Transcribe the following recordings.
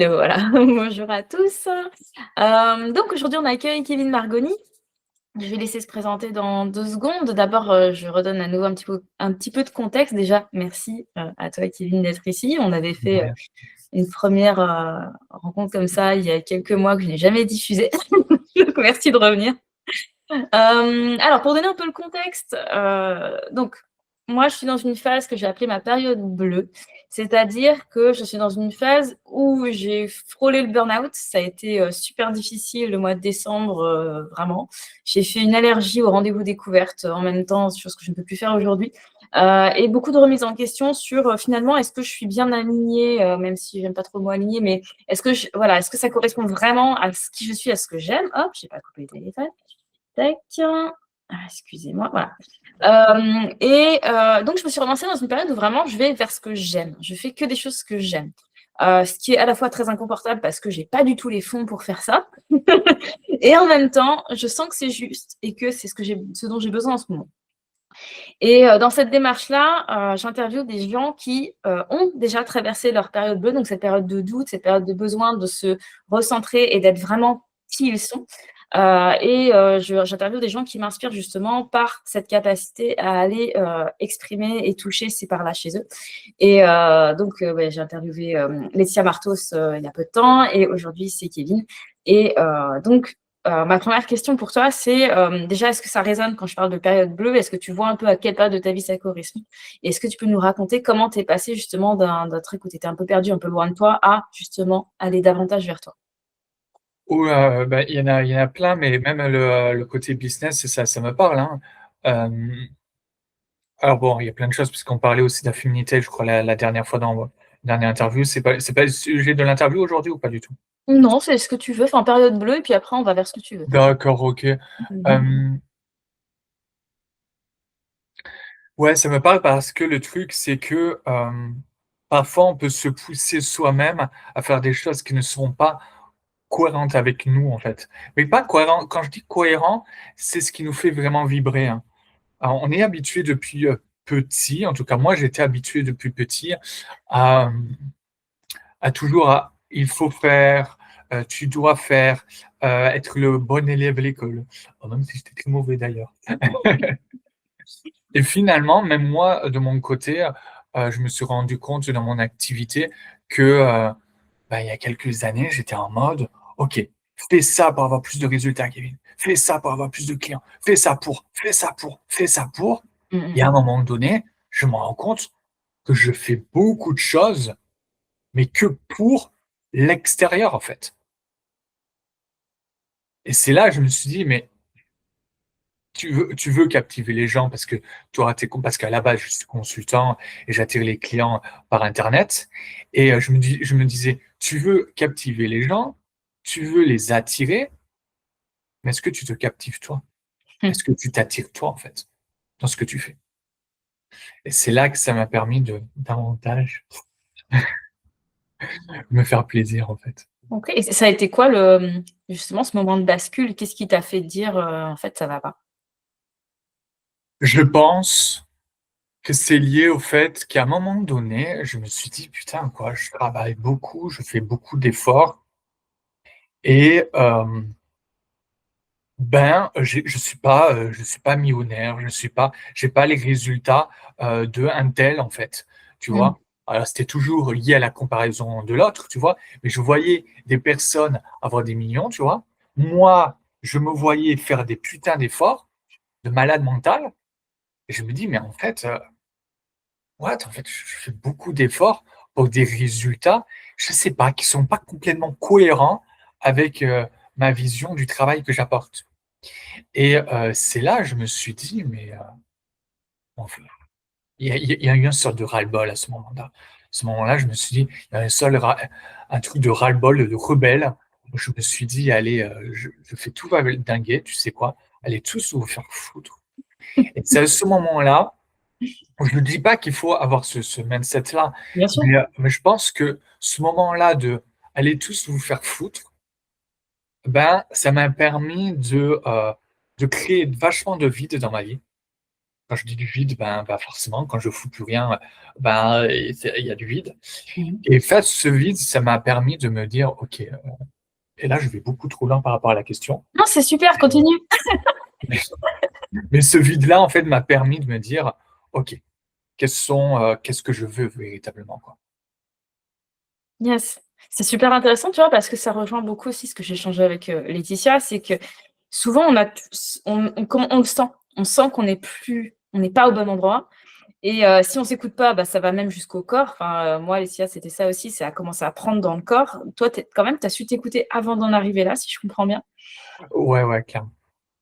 Hello, voilà. Bonjour à tous. Donc aujourd'hui, on accueille Kevin Margoni. Je vais laisser se présenter dans 2 secondes. D'abord, je redonne à nouveau un petit peu de contexte. Déjà, merci, à toi Kevin d'être ici. On avait fait, Ouais. une première rencontre comme ça il y a quelques mois que je n'ai jamais diffusée. Donc merci de revenir. Alors pour donner un peu le contexte, donc moi je suis dans une phase que j'ai appelée ma période bleue. C'est-à-dire que je suis dans une phase où j'ai frôlé le burn-out. Ça a été, super difficile le mois de décembre, vraiment. J'ai fait une allergie au rendez-vous découverte, en même temps, chose que je ne peux plus faire aujourd'hui, et beaucoup de remises en question sur, finalement, est-ce que je suis bien alignée, même si j'aime pas trop le mot alignée, mais est-ce que ça correspond vraiment à ce qui je suis, à ce que j'aime? Hop, j'ai pas coupé le téléphone. Tac. Excusez-moi, voilà. Donc je me suis relancée dans une période où vraiment je vais vers ce que j'aime. Je fais que des choses que j'aime. Ce qui est à la fois très inconfortable parce que j'ai pas du tout les fonds pour faire ça et en même temps, je sens que c'est juste et que c'est ce dont j'ai besoin en ce moment. Et dans cette démarche-là, j'interviewe des gens qui, ont déjà traversé leur période bleue, donc cette période de doute, cette période de besoin de se recentrer et d'être vraiment qui ils sont. J'interviewe des gens qui m'inspirent justement par cette capacité à aller, exprimer et toucher ces parts-là chez eux. Ouais, j'ai interviewé, Laetitia Martos, il y a peu de temps et aujourd'hui c'est Kevin ma première question pour toi, c'est, déjà, est-ce que ça résonne quand je parle de période bleue? Est-ce que tu vois un peu à quelle période de ta vie ça correspond? Et est-ce que tu peux nous raconter comment tu es passée justement d'un truc où tu étais un peu perdue, un peu loin de toi, à justement aller davantage vers toi? Ou, bah, il y en a plein, mais même le côté business, ça me parle, hein. Hem, alors bon, il y a plein de choses puisqu'on parlait aussi d'affinité, je crois la dernière fois dans la dernière interview. C'est pas le sujet de l'interview aujourd'hui ou pas du tout? Non, c'est ce que tu veux, enfin période bleue et puis après on va vers ce que tu veux. D'accord, OK. Mmh. Hem, ouais, ça me parle parce que le truc, c'est que, parfois on peut se pousser soi-même à faire des choses qui ne sont pas cohérentes avec nous, en fait. Mais pas cohérent, quand je dis cohérent, c'est ce qui nous fait vraiment vibrer, hein. Alors, on est habitué depuis, petit, en tout cas moi j'étais habitué depuis petit à, toujours à «il faut faire», «tu dois faire», être le bon élève à l'école. Oh, même si j'étais très mauvais d'ailleurs. Et finalement, même moi, de mon côté, je me suis rendu compte dans mon activité que, bah, il y a quelques années, j'étais en mode: «OK, fais ça pour avoir plus de résultats, Kevin. Fais ça pour avoir plus de clients. Fais ça pour, fais ça pour, fais ça pour». Mmh Et à un mh. moment donné, je me rends compte que je fais beaucoup de choses, mais que pour l'extérieur, en fait. Et c'est là, je me suis dit: «Mais tu veux captiver les gens parce que tu auras tes com», parce qu'à la base, je suis consultant et j'attire les clients par internet. Et je me disais: «Tu veux captiver les gens, tu veux les attirer, mais est-ce que tu te captives toi? Est-ce que tu t'attires toi, en fait, dans ce que tu fais?» Et c'est là que ça m'a permis de davantage me faire plaisir, en fait. OK, et ça a été quoi justement ce moment de bascule? Qu'est-ce qui t'a fait dire, «En fait ça va pas»? Je pense que c'est lié au fait qu'à un moment donné, je me suis dit: «Putain, quoi, je travaille beaucoup, je fais beaucoup d'efforts et ben, je suis pas millionnaire, j'ai pas les résultats, d'un tel, en fait», tu Mmh. vois? Alors c'était toujours lié à la comparaison de l'autre, tu vois? Mais je voyais des personnes avoir des millions, tu vois? Moi, je me voyais faire des putains d'efforts, de malade mental, et je me dis: «Mais en fait, what? En fait, je fais beaucoup d'efforts pour des résultats, je sais pas, qui sont pas complètement cohérents avec, ma vision du travail que j'apporte». Et c'est là, je me suis dit: «Mais, en fait», il y a eu une sorte de ras-le-bol à ce moment-là. À ce moment-là, je me suis dit, il y a un truc de ras-le-bol, de rebelle. Je me suis dit: «Allez, je fais tout va dinguer, tu sais quoi? Allez tous vous faire foutre». Et c'est à ce moment-là, je ne dis pas qu'il faut avoir ce mindset-là, Bien sûr. mais je pense que ce moment-là de: «Allez tous vous faire foutre», ben, ça m'a permis de créer vachement de vide dans ma vie. Quand je dis du vide, ben forcément, quand je fous plus rien, ben, il y a du vide. Mmh. Et faire ce vide, ça m'a permis de me dire, OK, et là, je vais beaucoup trop loin par rapport à la question. Non, c'est super, continue. Mais, mais ce vide-là, en fait, m'a permis de me dire, OK, qu'est-ce que je veux véritablement, quoi. Yes. C'est super intéressant, tu vois? Parce que ça rejoint beaucoup aussi ce que j'ai échangé avec, Laetitia, c'est que souvent on a tous on le sent. On sent on n'est pas au bon endroit et si on s'écoute pas, bah, ça va même jusqu'au corps. Enfin, moi, Laetitia, c'était ça aussi, ça a commencé à prendre dans le corps. Toi, tu as su t'écouter avant d'en arriver là, si je comprends bien? Ouais, ouais, clairement.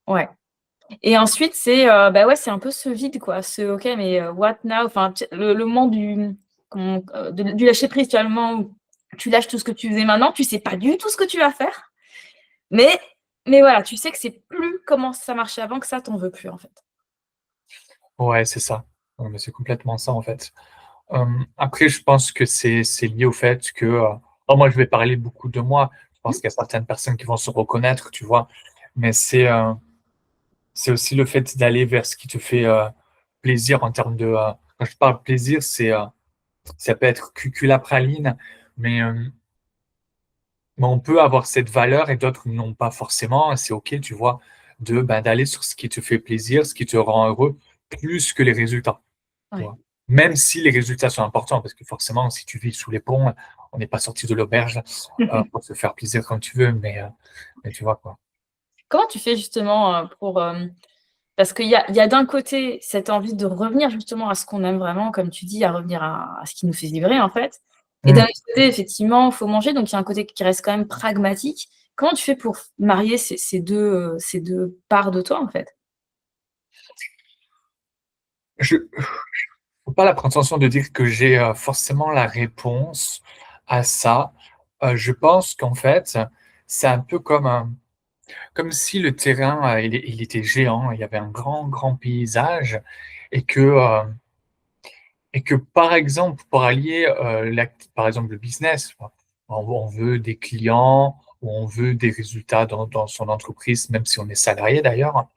Ouais. Et ensuite, c'est, bah, ouais, c'est un peu ce vide, quoi, ce: «OK, mais what now?» Enfin, le moment du lâcher prise, tu vois? Le moment où tu lâches tout ce que tu faisais maintenant, tu sais pas du tout ce que tu vas faire, mais voilà, tu sais que c'est plus comment ça marchait avant, que ça, tu en veux plus, en fait. Ouais, c'est ça. Ouais, mais c'est complètement ça, en fait. Après, je pense que c'est lié au fait que, moi, je vais parler beaucoup de moi. Je pense Mmh. qu'il y a certaines personnes qui vont se reconnaître, tu vois? Mais c'est aussi le fait d'aller vers ce qui te fait, plaisir en termes de, quand je parle plaisir, ça peut être cuculapraline, mais, mais on peut avoir cette valeur et d'autres n'ont pas forcément et c'est OK, tu vois? D'aller sur ce qui te fait plaisir, ce qui te rend heureux, plus que les résultats. Tu Ouais. vois? Même si les résultats sont importants, parce que forcément, si tu vis sous les ponts, on n'est pas sorti de l'auberge, pour se faire plaisir comme tu veux, mais tu vois, quoi. Comment tu fais justement, pour, parce qu'il y a d'un côté cette envie de revenir justement à ce qu'on aime vraiment, comme tu dis, à revenir à ce qui nous fait vibrer, en fait. Et d'un Mmh. autre côté, effectivement, il faut manger, donc il y a un côté qui reste quand même pragmatique. Comment tu fais pour marier ces 2 parts de toi, en fait? Je Faut pas la prétention de dire que j'ai, forcément la réponse à ça. Je pense qu'en fait, c'est un peu comme si le terrain, il était géant, il y avait un grand, grand paysage et que par exemple, pour allier, par exemple, le business, on veut des clients ou on veut des résultats dans son entreprise, même si on est salarié d'ailleurs,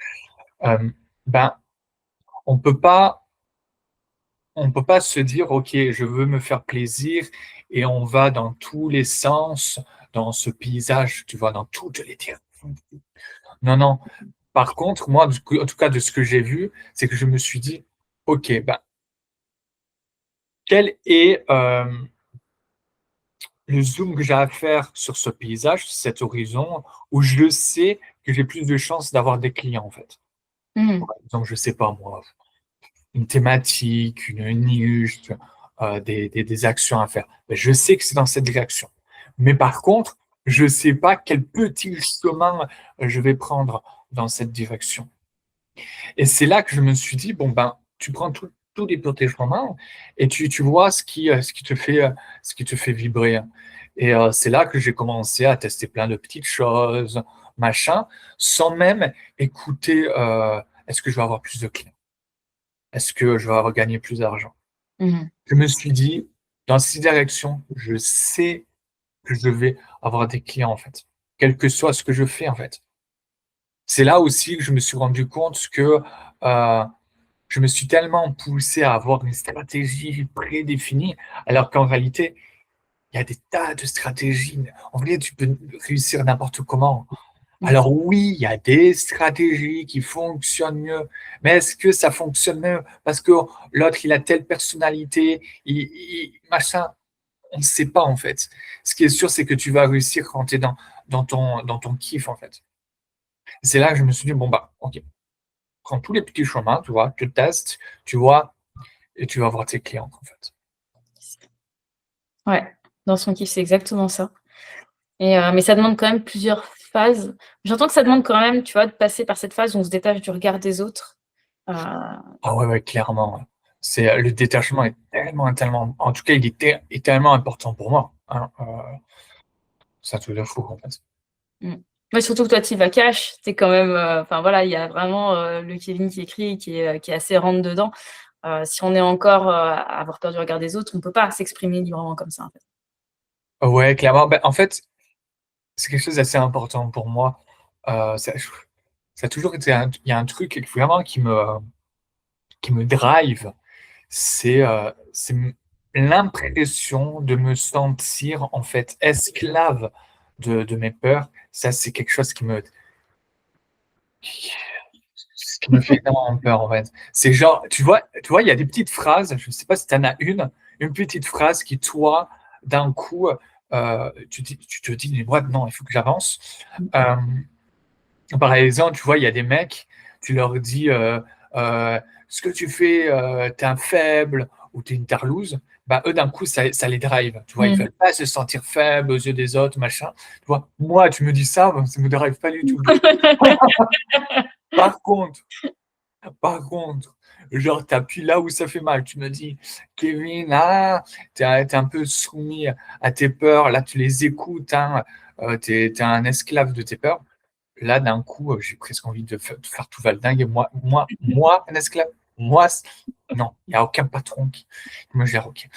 hem, ben, on peut pas on peut pas se dire: «OK, je veux me faire plaisir» et on va dans tous les sens dans ce paysage, tu vois? Dans toutes les directions. Non, non. Par contre, moi, en tout cas de ce que j'ai vu, c'est que je me suis dit: «OK, ben, quel est, le zoom que j'ai à faire sur ce paysage, cet horizon où je sais que j'ai plus de chances d'avoir des clients, en fait?» Mmh. Par exemple, je sais pas moi, une thématique, une niche, des actions à faire. Beh, je sais que c'est dans cette direction. Mais par contre, je sais pas quel petit chemin, je vais prendre dans cette direction. Et c'est là que je me suis dit: «Bon, ben, tu prends tous les petits chemins et tu vois ce qui te fait vibrer». Et c'est là que j'ai commencé à tester plein de petites choses, machin, sans même écouter, est-ce que je vais avoir plus de clients? Est-ce que je vais avoir gagné plus d'argent? Mmh. Je me suis dit: «Dans ces directions, je sais que je vais avoir des clients, en fait, quel que soit ce que je fais, en fait». C'est là aussi que je me suis rendu compte que, je me suis tellement poussé à avoir une stratégie prédéfinie, alors qu'en réalité, il y a des tas de stratégies. En vrai, tu peux réussir n'importe comment. Mmh. Alors oui, il y a des stratégies qui fonctionnent mieux, mais est-ce que ça fonctionne mieux parce que l'autre, il a telle personnalité, machin? On ne sait pas, en fait. Ce qui est sûr, c'est que tu vas réussir quand tu es dans ton kiff, en fait. C'est là que je me suis dit: «Bon, bah, OK, prends tous les petits chemins, tu vois? Tu testes, tu vois? Et tu vas avoir tes clients, en fait». Ouais, dans son kiff, c'est exactement ça. Et mais ça demande quand même plusieurs phases. J'entends que ça demande quand même, tu vois, de passer par cette phase où on se détache du regard des autres. Heu, Ah ouais, ouais, clairement, ouais. Le détachement est tellement en tout cas, est tellement important pour moi, hein, c'est un truc de fou, en fait. mmh. Ouais, surtout que toi, tu y vas cash. Tu es quand même, enfin voilà, il y a vraiment, le Kevin qui écrit qui est assez rentre dedans. Si on est encore, à avoir peur du regard des autres, on peut pas s'exprimer librement comme ça, en fait. Ouais, clairement, bah, en fait, c'est quelque chose d'assez important pour moi, ça a toujours été il y a un truc vraiment qui me drive, c'est l'impression de me sentir en fait esclave de mes peurs. Ça, c'est quelque chose qui me fait énormément peur en fait. C'est genre, il y a des petites phrases, je ne sais pas si tu en as une petite phrase qui, toi, d'un coup, tu te dis, mais ouais, non, il faut que j'avance. Euh, Par exemple, tu vois, il y a des mecs, tu leur dis ce que tu fais, t'es un faible ou t'es une tarlouse, bah, eux, d'un coup, ça les drive. Tu vois, ils ne veulent pas se sentir faibles aux yeux des autres, machin. Tu vois, moi, tu me dis ça, ça ne me drive pas du tout. Par contre, par contre, genre, t'appuies là où ça fait mal. Tu me dis, Kevin, t'es un peu soumis à tes peurs. Là, tu les écoutes. Hein, t'es un esclave de tes peurs. Là, d'un coup, j'ai presque envie de faire tout valdingue. Et moi, un esclave, moi, non, il n'y a aucun patron qui me gère. Ok.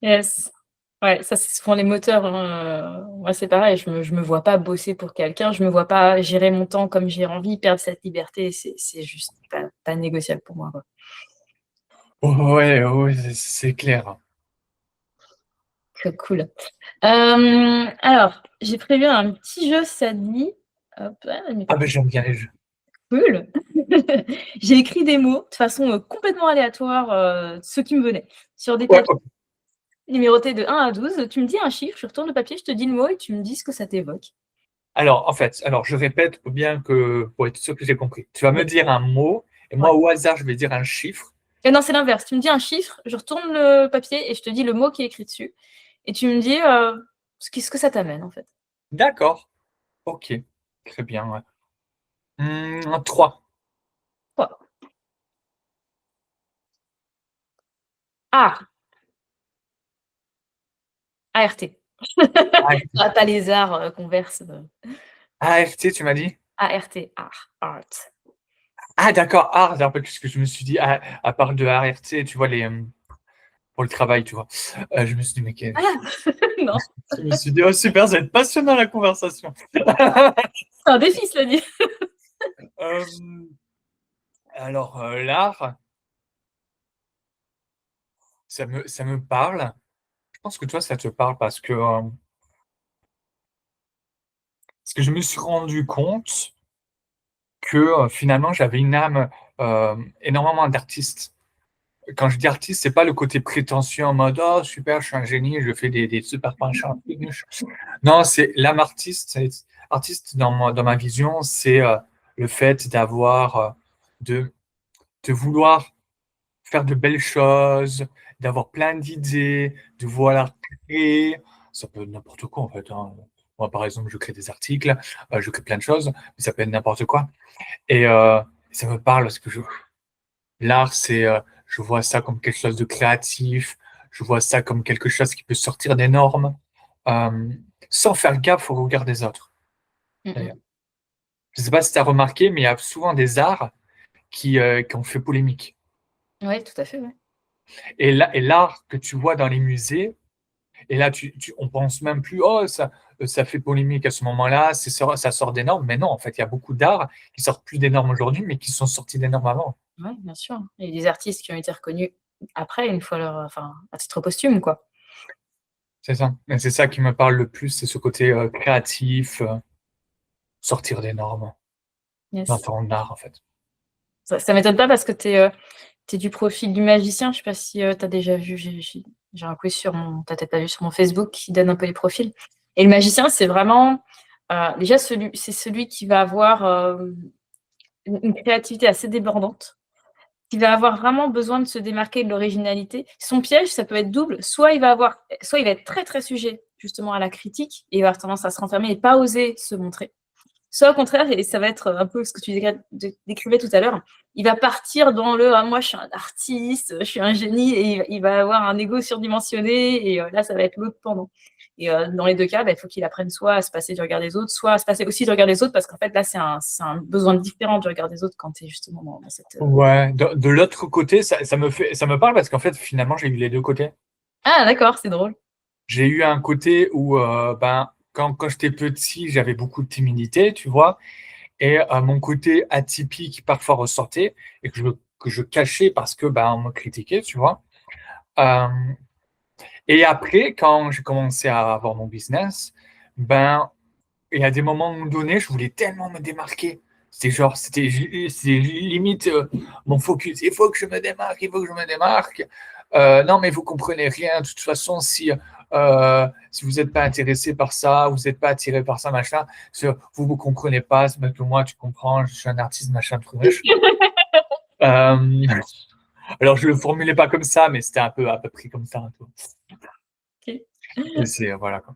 Yes. Ouais, ça, c'est souvent les moteurs, hein, moi, c'est pareil, je me vois pas bosser pour quelqu'un, je me vois pas gérer mon temps comme j'ai envie, perdre cette liberté, c'est juste pas négociable pour moi, quoi. Ouais, ouais, c'est clair. Très cool. Alors, j'ai prévu un petit jeu, ça te dit? Hop, Ah ben j'aime bien les jeux. cool. J'ai écrit des mots de façon, complètement aléatoire, ceux qui me venaient, sur des Ouais, papiers ok. numérotés de 1 à 12. Tu me dis un chiffre, je retourne le papier, je te dis le mot et tu me dis ce que ça t'évoque. Alors, en fait, je répète pour être sûr que j'ai compris. Tu vas me Oui, dire un mot, et ouais. moi, au hasard, je vais dire un chiffre. Non, c'est l'inverse. Tu me dis un chiffre, je retourne le papier et je te dis le mot qui est écrit dessus et tu me dis, ce que ça t'amène, en fait. D'accord. Ok. Très bien. Ouais. 3. Voilà. Art, ART. Pas les arts, qu'on verse, ART, tu m'as dit? ART, art. Ah, d'accord. Ah, parce que je me suis dit, à part de ART, tu vois, pour le travail, tu vois. Je me suis dit, mais Ah! Non, je me suis dit, oh super, ça va être passionnant la conversation. c'est un défi, cela dit. Euh, l'art, ça me parle. Je pense que toi, ça te parle parce que je me suis rendu compte que finalement, j'avais une âme énormément d'artiste. Quand je dis artiste, c'est pas le côté prétentieux en mode oh super, je suis un génie, je fais des super penchants. Non, c'est l'âme artiste. Artiste dans ma vision, c'est le fait de, de vouloir faire de belles choses, d'avoir plein d'idées, de vouloir créer. Ça peut être n'importe quoi en fait. Hein. Moi, par exemple, je crée des articles, je crée plein de choses, mais ça peut être n'importe quoi. Et ça me parle parce que l'art, je vois ça comme quelque chose de créatif, je vois ça comme quelque chose qui peut sortir des normes, euh, sans faire gaffe au regard des autres, Mmh mh. d'ailleurs. Je ne sais pas si tu as remarqué, mais il y a souvent des arts qui ont fait polémique. Ouais, tout à fait, ouais. Et l'art que tu vois dans les musées, et là, on pense même plus, oh, ça fait polémique à ce moment-là, ça sort des normes. Mais non, en fait, il y a beaucoup d'arts qui sortent plus des normes aujourd'hui, mais qui sont sortis des normes avant. Ouais, bien sûr. Il y a des artistes qui ont été reconnus après, une fois à titre posthume, quoi. C'est ça. Et c'est ça qui me parle le plus, c'est ce côté créatif, sortir des normes dans Yes. ton art, en fait. Ça m'étonne pas parce que tu es du profil du magicien. Je sais pas si, tu as déjà vu, j'ai un quiz tu as peut-être pas vu sur mon Facebook qui donne un peu les profils et le magicien, c'est vraiment, déjà celui qui va avoir, une créativité assez débordante, qui va avoir vraiment besoin de se démarquer de l'originalité. Son piège, ça peut être double, soit il va être très, très sujet justement à la critique et il va avoir tendance à se renfermer et pas oser se montrer. Soit au contraire, et ça va être un peu ce que tu décrivais tout à l'heure, il va partir dans le «Ah moi je suis un artiste, je suis un génie» et il va avoir un ego surdimensionné et là ça va être l'autre pendant. Et dans les 2 cas, il faut qu'il apprenne soit à se passer du regard des autres, soit à se passer aussi du regard des autres parce qu'en fait là c'est un besoin différent du regard des autres quand tu es justement dans cette, Ouais, de l'autre côté, ça me parle parce qu'en fait, finalement, j'ai eu les deux côtés. Ah d'accord, c'est drôle. J'ai eu un côté où, quand j'étais petit, j'avais beaucoup de timidité, tu vois. et mon côté atypique parfois ressortait et que je cachais parce que on me critiquait, tu vois. Euh, et après, quand j'ai commencé à avoir mon business, et à des moments donnés, je voulais tellement me démarquer. C'était limite mon focus. Il faut que je me démarque, il faut que je me démarque. Non, mais vous comprenez rien. De toute façon, si vous n'êtes pas intéressé par ça, vous n'êtes pas attiré par ça, machin, vous ne comprenez pas, c'est même que moi, tu comprends, je suis un artiste, machin, truc. Euh, alors, je ne le formulais pas comme ça, mais c'était un peu à peu près comme ça. Un peu. Ok. Et voilà, quoi.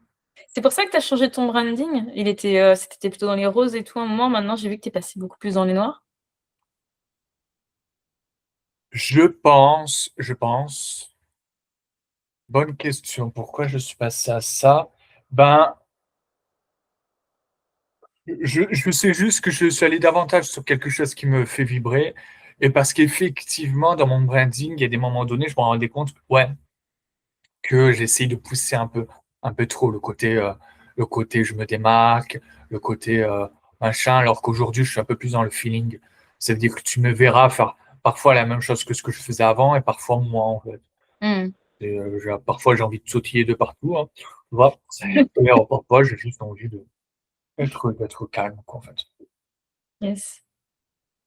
C'est pour ça que tu as changé ton branding? C'était plutôt dans les roses et tout à un moment. Maintenant, j'ai vu que tu es passé beaucoup plus dans les noirs. Je pense. Bonne question. Pourquoi je suis passé à ça? Ben, je sais juste que je suis allé davantage sur quelque chose qui me fait vibrer. Et parce qu'effectivement, dans mon branding, il y a des moments donnés, je me rendais compte, ouais, que j'essaye de pousser un peu trop le côté je me démarque, le côté machin, alors qu'aujourd'hui, je suis un peu plus dans le feeling. Ça veut dire que tu me verras faire parfois la même chose que ce que je faisais avant et parfois moins, en fait. Hmm. Parfois, j'ai envie de sautiller de partout, hein, tu vois. Et parfois, j'ai juste envie d'être calme, quoi, en fait. Yes.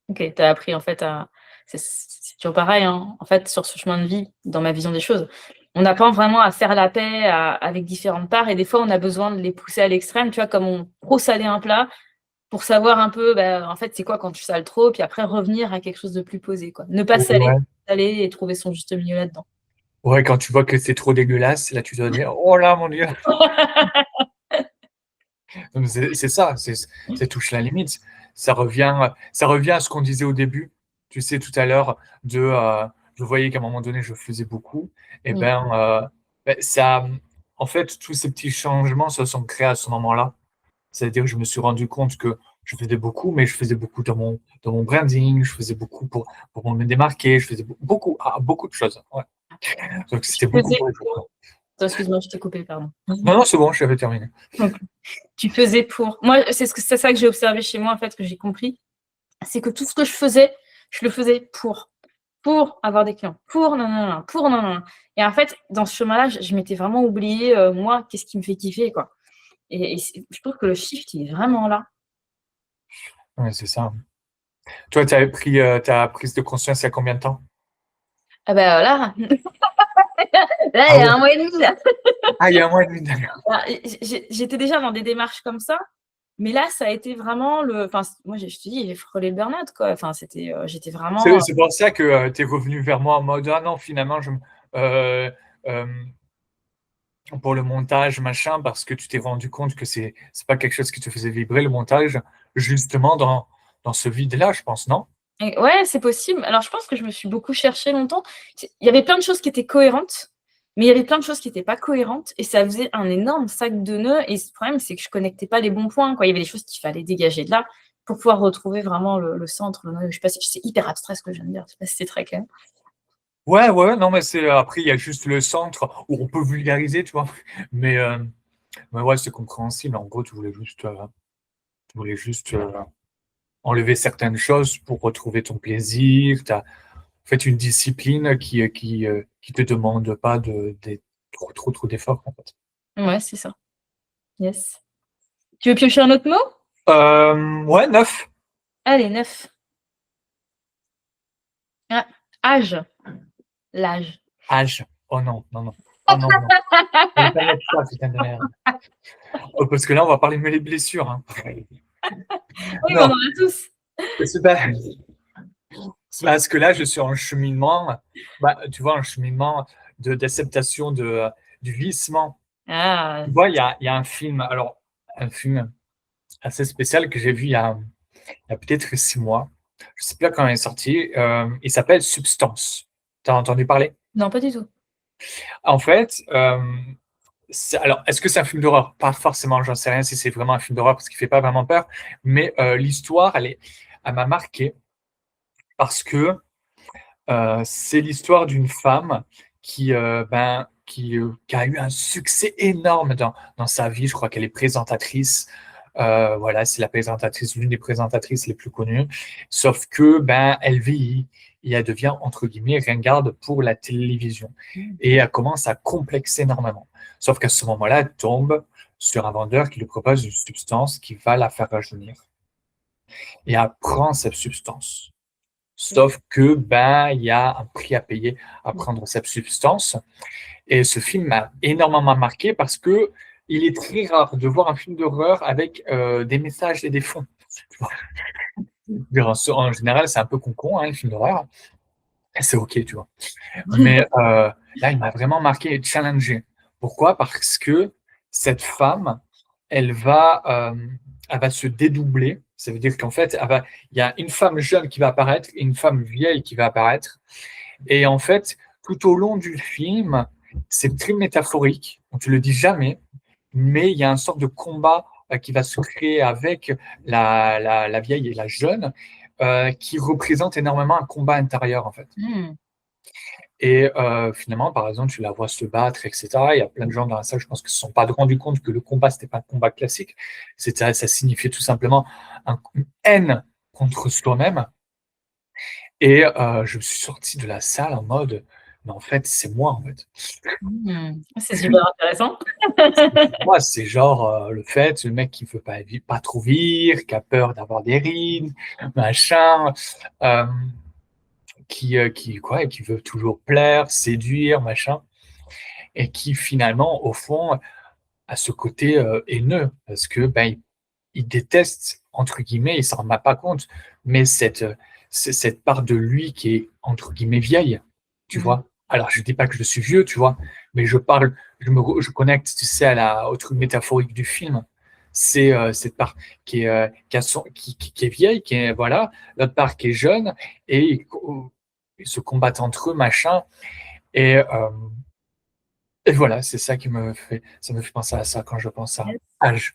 Ok, tu as appris en fait à. C'est toujours pareil, hein. En fait, sur ce chemin de vie, dans ma vision des choses, on apprend vraiment à faire la paix avec différentes parts et des fois, on a besoin de les pousser à l'extrême, tu vois, comme on trop saler un plat pour savoir un peu, en fait, c'est quoi quand tu sales trop, puis après revenir à quelque chose de plus posé, quoi. Ne pas Ouais, saler et trouver son juste milieu là-dedans. ouais, quand tu vois que c'est trop dégueulasse, là, tu dois dire, oh là, mon Dieu. Donc, c'est ça, ça touche la limite. Ça revient à ce qu'on disait au début. Tu sais, tout à l'heure, je voyais qu'à un moment donné, je faisais beaucoup. Et Mm. en fait, tous ces petits changements se sont créés à ce moment-là. C'est-à-dire que je me suis rendu compte que je faisais beaucoup, mais je faisais beaucoup dans mon branding, je faisais beaucoup pour me démarquer, je faisais beaucoup, beaucoup de choses. Ouais. Donc, Tu c'était beaucoup faisais pour les pour. autres. Attends, excuse-moi, je t'ai coupé, pardon. Non, non, c'est bon, j'avais terminé. Donc, tu faisais pour. Moi, c'est ça que j'ai observé chez moi, en fait, que j'ai compris. C'est que tout ce que je le faisais pour avoir des clients, pour non, non, non, pour non, non, non. Et en fait, dans ce chemin-là, je m'étais vraiment oublié, moi, qu'est-ce qui me fait kiffer, quoi. Et je trouve que le shift, il est vraiment là. Ouais, c'est ça. Toi, tu avais pris ta prise de conscience il y a combien de temps? Ah ben voilà, là, il Ah y a ouais. un mois et demi, là. Ah, il y a un mois et demi, d'accord. J'étais déjà dans des démarches comme ça, mais là, ça a été vraiment enfin, moi, je te dis, j'ai frôlé le burn-out, quoi. Enfin, j'étais vraiment. C'est pour ça que tu es revenu vers moi en mode, ah non, finalement, euh, euh, pour le montage, machin, parce que tu t'es rendu compte que c'est pas quelque chose qui te faisait vibrer, le montage, justement dans ce vide-là, je pense, non? Ouais, c'est possible. Alors, je pense que je me suis beaucoup cherchée longtemps. Il y avait plein de choses qui étaient cohérentes, mais il y avait plein de choses qui n'étaient pas cohérentes, et ça faisait un énorme sac de nœuds. Et le problème, c'est que je connectais pas les bons points, quoi. Il y avait des choses qu'il fallait dégager de là pour pouvoir retrouver vraiment le centre, le nœud. Je sais pas si c'est hyper abstrait ce que je viens de dire. Je sais pas si c'est très clair. Ouais, ouais, non, mais après, il y a juste le centre où on peut vulgariser, tu vois. Mais, euh, mais ouais, c'est compréhensible. En gros, tu voulais juste enlever certaines choses pour retrouver ton plaisir. Tu as fait une discipline qui te demande pas trop d'efforts, en fait. Ouais, c'est ça. Yes. Tu veux piocher un autre mot? Ouais, 9. Allez, 9. Ah, âge. L'âge. Âge. Oh non, non, non. Oh non, non. On va pas mettre ça, putain de merde. Oh, parce que là, on va parler de mes blessures, hein. Oui, mais on en Non, a tous. c'est pas. C'est parce que là, je suis en cheminement, tu vois, un cheminement d'acceptation du vieillissement. Ah, Tu vois, il y a un film, alors, un film assez spécial que j'ai vu il y a peut-être 6 mois. Je sais plus quand il est sorti. Il s'appelle Substance. Tu as entendu parler? non, pas du tout. En fait, alors, est-ce que c'est un film d'horreur? Pas forcément, j'en sais rien si c'est vraiment un film d'horreur parce qu'il fait pas vraiment peur. Mais l'histoire, elle m'a marqué parce que c'est l'histoire d'une femme qui a eu un succès énorme dans sa vie. Je crois qu'elle est présentatrice. Voilà, c'est la présentatrice, l'une des présentatrices les plus connues. Sauf que, elle vieillit et elle devient, entre guillemets, ringarde pour la télévision. Et elle commence à complexer énormément. Sauf qu'à ce moment-là, elle tombe sur un vendeur qui lui propose une substance qui va la faire rajeunir. Et elle prend cette substance. Sauf que, il y a un prix à payer à prendre cette substance. Et ce film m'a énormément marqué parce que il est très rare de voir un film d'horreur avec des messages et des fonds. En général, c'est un peu con-con, hein, le film d'horreur. Et c'est OK, tu vois. Mais là, il m'a vraiment marqué et challengé. Pourquoi? Parce que cette femme, elle va, elle va se dédoubler. Ça veut dire qu'en fait, il y a une femme jeune qui va apparaître et une femme vieille qui va apparaître. Et en fait, tout au long du film, c'est très métaphorique. On ne te le dit jamais, mais il y a une sorte de combat qui va se créer avec la vieille et la jeune, qui représente énormément un combat intérieur, en fait. Mmh. Et finalement, par exemple, tu la vois se battre, etc. Il y a plein de gens dans la salle, je pense, qui ne se sont pas rendus compte que le combat, c'était pas un combat classique. Ça signifiait tout simplement une haine contre soi-même. Et je me suis sorti de la salle en mode, mais en fait, c'est moi, en fait. Mmh. C'est super intéressant. Moi, c'est genre le fait, le mec qui veut pas trop vivre, qui a peur d'avoir des rides, machin, qui veut toujours plaire, séduire, machin, et qui finalement, au fond, a ce côté haineux, parce que il déteste, entre guillemets, il s'en rend pas compte, mais cette part de lui qui est, entre guillemets, vieille, tu vois. Alors, je dis pas que je suis vieux, tu vois, mais je connecte, tu sais, au truc métaphorique du film. C'est cette part qui est vieille, qui est, voilà, l'autre part qui est jeune, et ils se combattent entre eux, machin, et, euh, et voilà, c'est ça me fait penser à ça quand je pense à âge.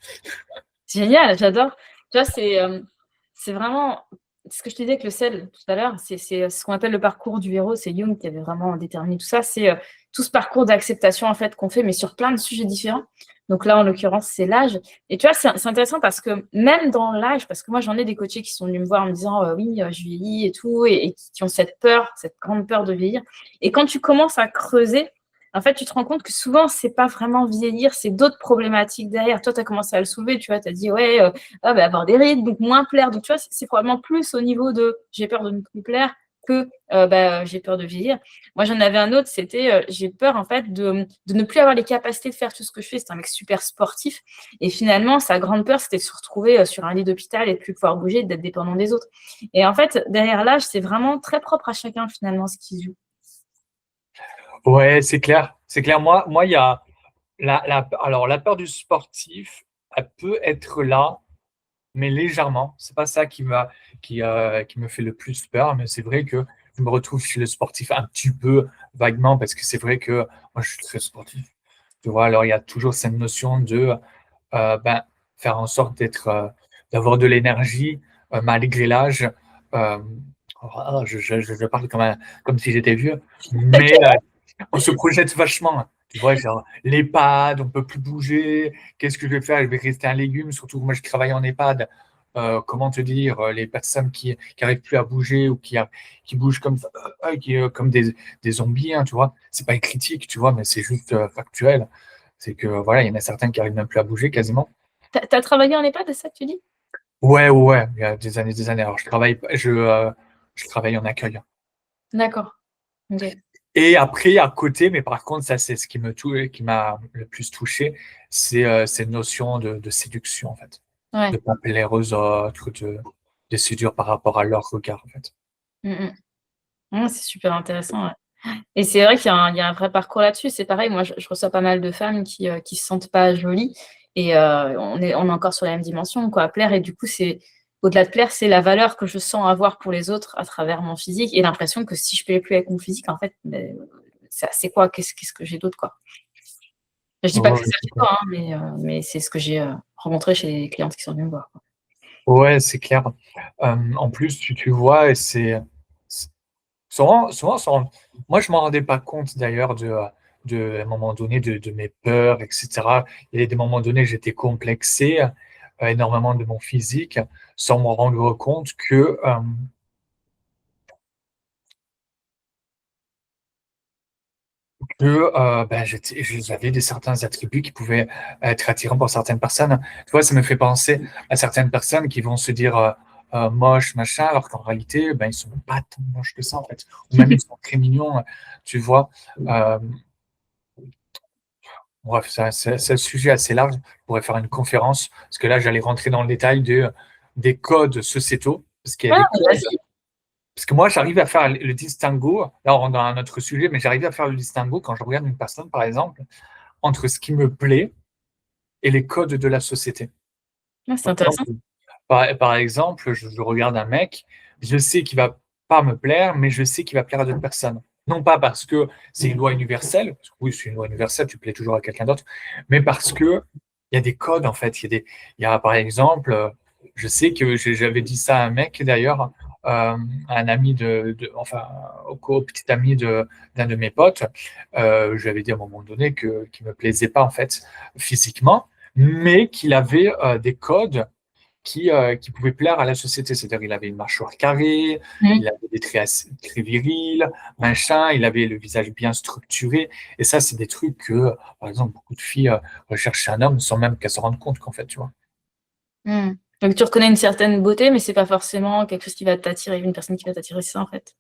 Génial, j'adore. Tu vois, c'est vraiment ce que je te disais avec le sel tout à l'heure, c'est ce qu'on appelle le parcours du héros. C'est Jung qui avait vraiment déterminé tout ça. C'est tout ce parcours d'acceptation en fait qu'on fait, mais sur plein de sujets différents. Donc là, en l'occurrence, c'est l'âge. Et tu vois, c'est intéressant parce que même dans l'âge, parce que moi, j'en ai des coachés qui sont venus me voir en me disant oui, je vieillis et tout, et qui ont cette peur, cette grande peur de vieillir. Et quand tu commences à creuser, en fait, tu te rends compte que souvent, c'est pas vraiment vieillir, c'est d'autres problématiques derrière. Toi, tu as commencé à le soulever, tu vois, tu as dit, ouais, avoir des rides, donc moins plaire. Donc, tu vois, c'est probablement plus au niveau de j'ai peur de ne plus plaire que j'ai peur de vieillir. Moi, j'en avais un autre, c'était j'ai peur, en fait, de ne plus avoir les capacités de faire tout ce que je fais. C'est un mec super sportif. Et finalement, sa grande peur, c'était de se retrouver sur un lit d'hôpital et de plus pouvoir bouger, d'être dépendant des autres. Et en fait, derrière l'âge, c'est vraiment très propre à chacun, finalement, ce qui se joue. Ouais, c'est clair. C'est clair. Moi, il y a alors la peur du sportif, elle peut être là, mais légèrement. C'est pas ça qui me fait le plus peur, mais c'est vrai que je me retrouve chez le sportif un petit peu vaguement parce que c'est vrai que moi, je suis très sportif. Tu vois, alors il y a toujours cette notion de euh, ben, faire en sorte d'avoir de l'énergie malgré l'âge. Euh, je parle comme si j'étais vieux, mais on se projette vachement. Tu vois, genre l'EHPAD, on peut plus bouger. Qu'est-ce que je vais faire? Je vais rester un légume. Surtout que moi, je travaille en EHPAD. Comment te dire, les personnes qui n'arrivent plus à bouger ou qui bougent comme des zombies, hein, tu vois. C'est pas une critique, tu vois, mais c'est juste factuel. C'est que voilà, il y en a certains qui arrivent même plus à bouger quasiment. T'as travaillé en EHPAD, c'est ça que tu dis? Ouais, ouais, ouais, il y a des années, des années. Alors, je travaille en accueil. D'accord. OK. Et après, à côté, mais par contre, ça, c'est ce qui m'a le plus touché, c'est cette notion de séduction, en fait. Ouais. De pas plaire aux autres, de séduire par rapport à leur regard, en fait. Mmh mh. Ouais, c'est super intéressant, ouais. Et c'est vrai qu'il y a un vrai parcours là-dessus. C'est pareil, moi, je reçois pas mal de femmes qui se sentent pas jolies et on est encore sur la même dimension, quoi, plaire et du coup, c'est au-delà de plaire, c'est la valeur que je sens avoir pour les autres à travers mon physique et l'impression que si je plais plus avec mon physique, en fait, c'est quoi? Qu'est-ce que j'ai d'autre, quoi? Je dis pas que Ouais, c'est ça chez toi, hein, mais c'est ce que j'ai, rencontré chez les clientes qui sont venues me voir, quoi. ouais, c'est clair. En plus, tu vois, et c'est- souvent, moi, je m'en rendais pas compte d'ailleurs à un moment donné de mes peurs, etc. Il y a des moments donnés, j'étais complexé. énormément de mon physique sans me rendre compte que j'avais certains attributs qui pouvaient être attirants pour certaines personnes. Tu vois, ça me fait penser à certaines personnes qui vont se dire moches, machin, alors qu'en réalité, ben, ils sont pas tant moches que ça, en fait. Ou même ils sont très mignons, tu vois. Euh, Bref, c'est un sujet assez large. Je pourrais faire une conférence, parce que là, j'allais rentrer dans le détail des codes sociétaux, parce qu'il y a des codes. Vas-y. Parce que moi, j'arrive à faire le distinguo, là, on rentre dans un autre sujet, mais j'arrive à faire le distinguo quand je regarde une personne, par exemple, entre ce qui me plaît et les codes de la société. C'est intéressant. Par exemple, je regarde un mec, je sais qu'il va pas me plaire, mais je sais qu'il va plaire à d'autres personnes. Non pas parce que c'est une loi universelle, parce que oui, c'est une loi universelle, tu plais toujours à quelqu'un d'autre, mais parce que il y a des codes en fait. Il y a par exemple, je sais que j'avais dit ça à un mec d'ailleurs, un ami enfin au petit ami d'un de mes potes, je lui avais dit à un moment donné qu'il me plaisait pas en fait physiquement, mais qu'il avait des codes qui pouvait plaire à la société. C'est-à-dire qu'il avait une mâchoire carrée, il avait des traits très virils, machin, il avait le visage bien structuré. Et ça, c'est des trucs que, par exemple, beaucoup de filles recherchent chez un homme sans même qu'elles se rendent compte qu'en fait, tu vois. Donc tu reconnais une certaine beauté, mais c'est pas forcément quelque chose qui va t'attirer, une personne qui va t'attirer, c'est ça en fait.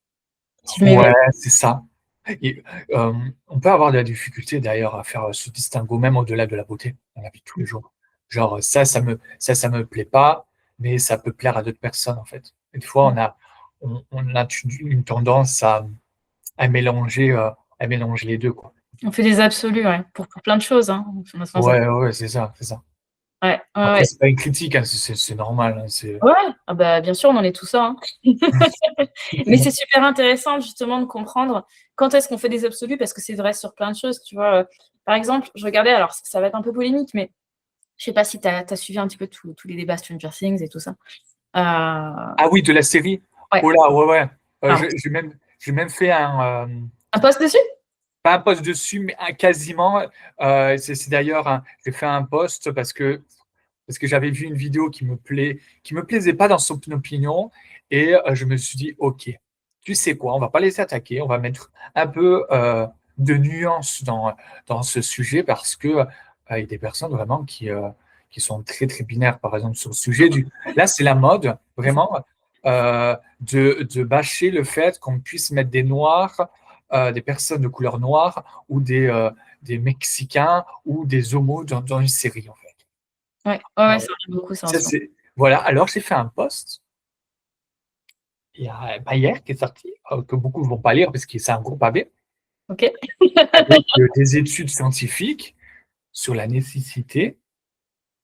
Si je Ouais, m'éveille. c'est ça. Et, on peut avoir de la difficulté d'ailleurs à faire ce distinguo, même au-delà de la beauté, dans la vie de tous les jours. Genre, ça me plaît pas, mais ça peut plaire à d'autres personnes, en fait. Et des fois, on a une tendance à mélanger les deux, quoi. On fait des absolus, ouais, pour plein de choses, hein. Ouais, c'est ça, c'est ça. Ouais, ouais, Après, ouais. c'est pas une critique, hein, c'est normal, hein, c'est... Ouais, ah bah, bien sûr, on en est tous ça, hein. Mais c'est super intéressant justement de comprendre quand est-ce qu'on fait des absolus, parce que c'est vrai sur plein de choses, tu vois. Par exemple, je regardais, alors ça va être un peu polémique, mais je sais pas si tu as suivi un petit peu tous les débats Stranger Things et tout ça. Ah oui, de la série? Ouais, Oh là, ouais. pardon. J'ai même fait Un post dessus? pas un post dessus, mais quasiment. C'est d'ailleurs, j'ai fait un post parce que j'avais vu une vidéo qui me plaisait pas dans son opinion, et je me suis dit, ok, tu sais quoi, on va pas les attaquer, on va mettre un peu de nuance dans ce sujet, parce que il y a des personnes vraiment qui sont très très binaires, par exemple sur le sujet du. Là, c'est la mode vraiment de bâcher le fait qu'on puisse mettre des noirs, des personnes de couleur noire, ou des Mexicains ou des homos dans une série, en fait. Ouais, Alors, ça arrive beaucoup ça en ça, ce moment. c'est... Voilà, alors j'ai fait un post il y a, hier qui est sorti, que beaucoup ne vont pas lire parce que c'est un gros pavé, Ok. avec des études scientifiques sur la nécessité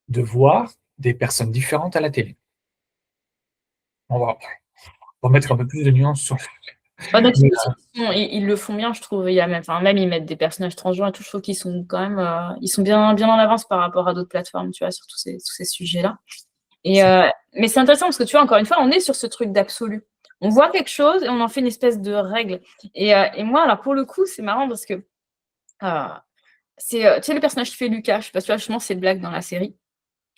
de voir des personnes différentes à la télé. On va mettre un peu plus de nuances sur. Bah, donc, Mais, ils le font bien, je trouve. Il y a même, enfin, même ils mettent des personnages transgenres et tout. Je trouve qu'ils sont quand même, ils sont bien en avance par rapport à d'autres plateformes, tu vois, sur tous ces sujets-là. Mais c'est intéressant parce que tu vois, encore une fois, on est sur ce truc d'absolu. On voit quelque chose et on en fait une espèce de règle. Et moi, alors pour le coup, c'est marrant parce que tu sais, le personnage qui fait Lucas, je sais pas si tu vois, justement, c'est Black dans la série,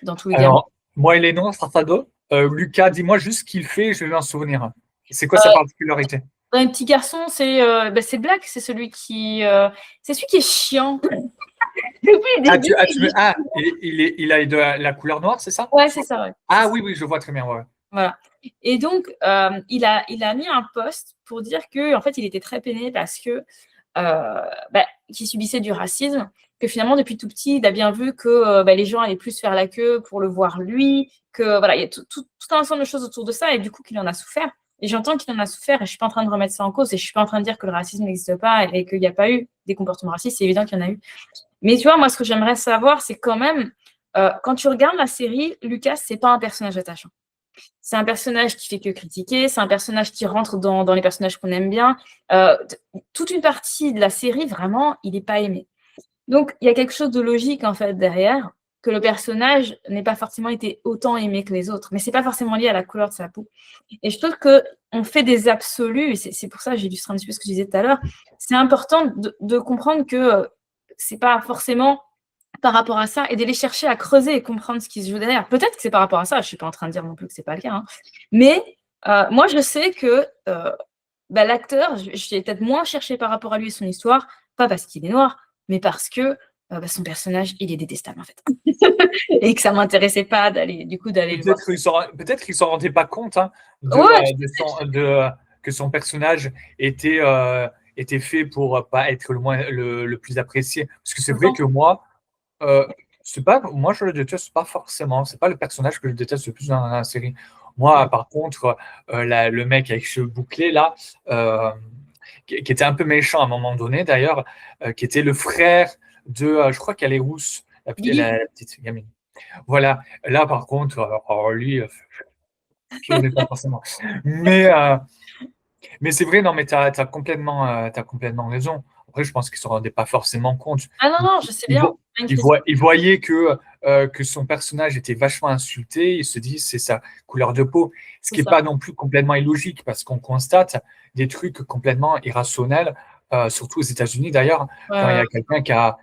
dans tous les gamins. alors, moi et les noms, Sartado, Lucas, dis-moi juste ce qu'il fait, je vais m'en souvenir. C'est quoi sa particularité? Un petit garçon, c'est Black, c'est celui qui est chiant. Depuis le Ah, début, il a de la couleur noire, c'est ça? ouais, c'est ça, ouais. Ah oui, je vois très bien, ouais. Voilà. Et donc, il a mis un post pour dire que, en fait, il était très peiné parce que qu'il subissait du racisme, que finalement, depuis tout petit, il a bien vu que les gens allaient plus faire la queue pour le voir lui, que voilà, il y a tout un ensemble de choses autour de ça, et du coup, qu'il en a souffert. Et j'entends qu'il en a souffert, et je suis pas en train de remettre ça en cause, et je suis pas en train de dire que le racisme n'existe pas et qu'il n'y a pas eu des comportements racistes. C'est évident qu'il y en a eu. Mais tu vois, moi, ce que j'aimerais savoir, c'est quand même, quand tu regardes la série, Lucas, c'est pas un personnage attachant. C'est un personnage qui fait que critiquer, c'est un personnage qui rentre dans les personnages qu'on aime bien. Toute une partie de la série, vraiment, il n'est pas aimé. Donc, il y a quelque chose de logique, en fait, derrière, que le personnage n'ait pas forcément été autant aimé que les autres. Mais c'est pas forcément lié à la couleur de sa peau. Et je trouve qu'on fait des absolus, et c'est pour ça que j'illustre un petit peu ce que je disais tout à l'heure. C'est important de comprendre que c'est pas forcément par rapport à ça et d'aller chercher à creuser et comprendre ce qui se joue derrière. Peut-être que c'est par rapport à ça, je suis pas en train de dire non plus que c'est pas le cas, hein. Mais, moi je sais que, l'acteur, je vais peut-être moins cherché par rapport à lui et son histoire, pas parce qu'il est noir, mais parce que, son personnage, il est détestable, en fait. Et que ça m'intéressait pas d'aller le voir. Peut-être qu'il s'en rendait pas compte, hein, Ouais, que son personnage était fait pour pas être le plus apprécié. Parce que c'est vrai que moi, euh, moi je le déteste pas forcément. C'est pas le personnage que je déteste le plus dans la série. Moi, par contre, le mec avec cheveux bouclés là, euh, qui était un peu méchant à un moment donné d'ailleurs, qui était le frère de, je crois qu'elle est rousse, Lily. la petite gamine. Voilà, là par contre, lui, je ne l'ai pas forcément. Mais, euh, mais c'est vrai, non, mais tu as t'as complètement raison. Après, je pense qu'ils ne se rendaient pas forcément compte. Ah non, Il, non, je sais il, bien, vo- c'est pas une critique. il voyait que son personnage était vachement insulté. Il se dit c'est sa couleur de peau. Ce C'est qui n'est ça. pas non plus complètement illogique parce qu'on constate des trucs complètement irrationnels, surtout aux États-Unis d'ailleurs, Ouais, quand il y ouais, a quelqu'un qui a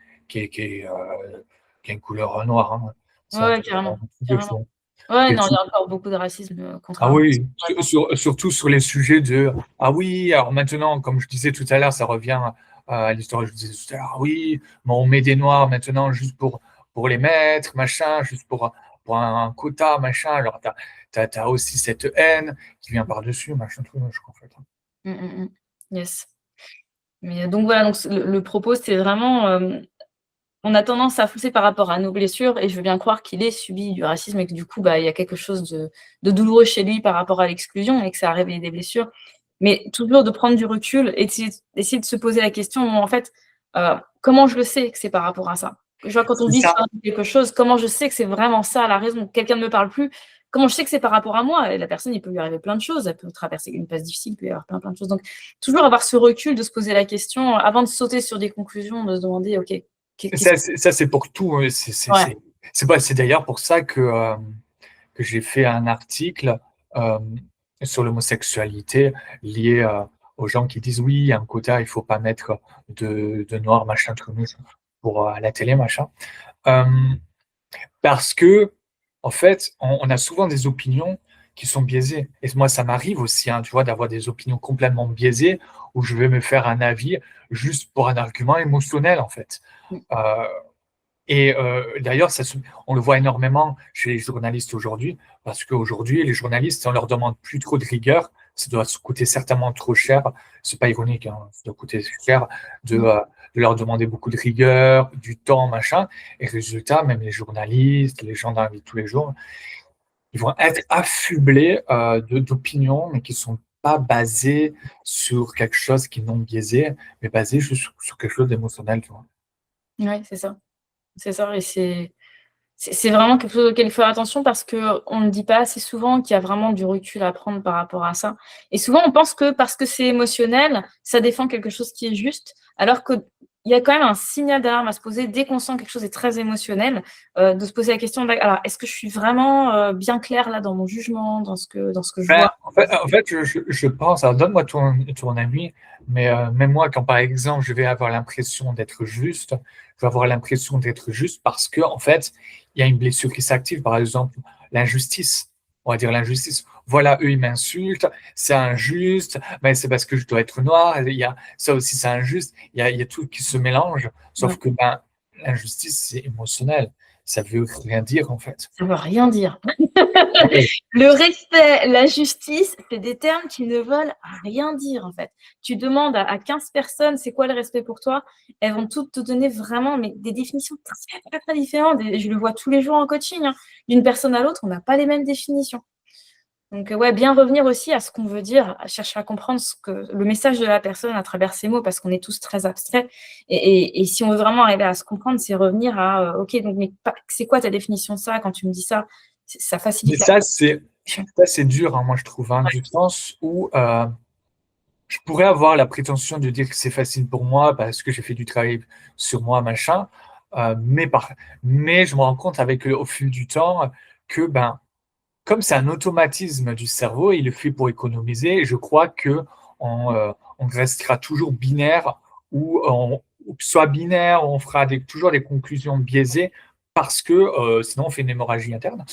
une couleur noire, hein. ouais, C'est un ouais, truc carrément, de carrément. fou. Ouais, Et non, il y a encore beaucoup de racisme, ah contrairement à ce oui, qu'on pourrait penser. surtout sur les sujets de ah oui, alors maintenant, comme je disais tout à l'heure, ça revient à l'histoire que je disais tout à l'heure, ah oui, mais on met des noirs maintenant juste pour les mettre, machin, juste pour un quota, machin. Alors t'as aussi cette haine qui vient par-dessus, machin, tout, je crois, en fait. Mmh, mmh mh. Yes. Mais donc voilà, donc le propos, c'est vraiment, on a tendance à foncer par rapport à nos blessures et je veux bien croire qu'il ait subi du racisme et que du coup, il y a quelque chose de douloureux chez lui par rapport à l'exclusion et que ça a réveillé des blessures. Mais toujours de prendre du recul et d'essayer de se poser la question, bon, en fait, comment je le sais que c'est par rapport à ça? Je vois quand on C'est vit ça. sur quelque chose, comment je sais que c'est vraiment ça la raison? Quelqu'un ne me parle plus, comment je sais que c'est par rapport à moi? Et la personne, il peut lui arriver plein de choses, elle peut traverser une passe difficile, il peut y avoir plein, plein de choses. Donc toujours avoir ce recul de se poser la question avant de sauter sur des conclusions, de se demander: «OK, qu'est-ce». Ça, c'est pour tout, hein. Ouais, C'est d'ailleurs pour ça que j'ai fait un article euh, sur l'homosexualité lié aux gens qui disent oui, il y a un quota, il faut pas mettre de noir, machin, truc, pour la télé, machin. Euh, Parce que, en fait, on a souvent des opinions qui sont biaisées. Et moi, ça m'arrive aussi, hein, tu vois, d'avoir des opinions complètement biaisées où je vais me faire un avis juste pour un argument émotionnel, en fait. mmh, Euh, D'ailleurs, on le voit énormément chez les journalistes aujourd'hui, parce qu'aujourd'hui, les journalistes, on leur demande plus trop de rigueur. Ça doit se coûter certainement trop cher. C'est pas ironique, hein, ça doit coûter cher mmh. de leur demander beaucoup de rigueur, du temps, machin. Et résultat, même les journalistes, les gens dans la vie de tous les jours, ils vont être affublés d'opinions, mais qui sont pas basées sur quelque chose qui est non biaisé, mais basées juste sur quelque chose d'émotionnel, tu vois. Ouais, c'est ça et c'est vraiment quelque chose auquel il faut faire attention parce qu'on ne dit pas assez souvent qu'il y a vraiment du recul à prendre par rapport à ça et souvent on pense que parce que c'est émotionnel, ça défend quelque chose qui est juste, alors qu'il y a quand même un signal d'alarme à se poser dès qu'on sent quelque chose est très émotionnel, de se poser la question: «Alors est-ce que je suis vraiment, bien claire là dans mon jugement, dans ce que je Ben, vois?» en fait je pense, alors donne-moi ton avis, mais même moi, quand par exemple je vais avoir l'impression d'être juste, je vais avoir l'impression d'être juste parce que en fait, il y a une blessure qui s'active, par exemple, l'injustice. On va dire l'injustice. Voilà, eux, ils m'insultent, c'est injuste, mais c'est parce que je dois être noir, il y a, ça aussi, c'est injuste, il y a tout qui se mélange, Ouais, sauf que ben, l'injustice, c'est émotionnel, ça veut rien dire en fait. ça veut rien dire. Oui. Le respect, la justice, c'est des termes qui ne veulent rien dire, en fait. Tu demandes à 15 personnes: «C'est quoi le respect pour toi?» Elles vont toutes te donner vraiment, mais des définitions très, très, très différentes et je le vois tous les jours en coaching, hein. D'une personne à l'autre, on n'a pas les mêmes définitions. Donc, ouais, bien revenir aussi à ce qu'on veut dire, à chercher à comprendre ce que le message de la personne à travers ses mots, parce qu'on est tous très abstraits et si on veut vraiment arriver à se comprendre, c'est revenir à, «OK, donc mais pa c'est quoi ta définition de ça? Quand tu me dis ça?» Ça Mais facilite la compréhension. ça, c'est dur, hein, moi, je trouve, hein, du sens où je pourrais avoir la prétention de dire que c'est facile pour moi parce que j'ai fait du travail sur moi, machin, euh, mais, par, mais je me rends compte au fil du temps que, ben, comme c'est un automatisme du cerveau, il est fait pour économiser, je crois que on restera toujours binaire où soit binaire, on fera toujours des conclusions biaisées parce que sinon on fait une hémorragie interne.